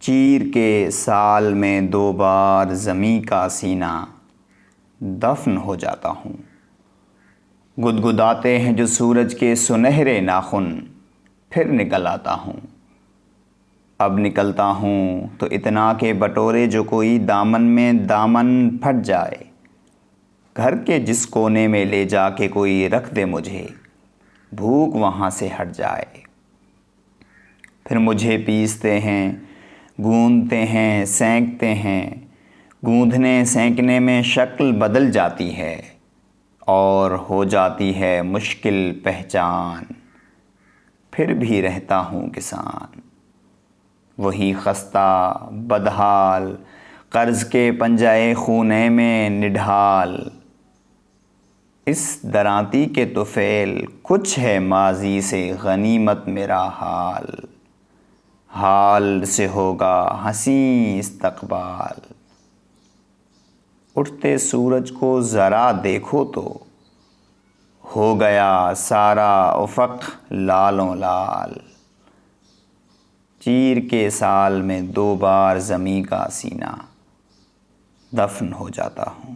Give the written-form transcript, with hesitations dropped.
چیر کے سال میں 2 بار زمیں کا سینہ دفن ہو جاتا ہوں۔ گدگداتے ہیں جو سورج کے سنہرے ناخن، پھر نکل آتا ہوں۔ اب نکلتا ہوں تو اتنا کہ بٹورے جو کوئی دامن میں دامن پھٹ جائے، گھر کے جس کونے میں لے جا کے کوئی رکھ دے مجھے، بھوک وہاں سے ہٹ جائے۔ پھر مجھے پیستے ہیں، گوندتے ہیں، سینکتے ہیں، گوندھنے سینکنے میں شکل بدل جاتی ہے اور ہو جاتی ہے مشکل پہچان۔ پھر بھی رہتا ہوں کسان، وہی خستہ بدحال، قرض کے پنجۂ خونے میں نڈھال۔ اس درانتی کے طفیل کچھ ہے ماضی سے غنیمت میرا حال، حال سے ہوگا حسین استقبال۔ اٹھتے سورج کو ذرا دیکھو تو، ہو گیا سارا افق لالوں لال۔ چیر کے سال میں 2 بار زمیں کا سینہ دفن ہو جاتا ہوں۔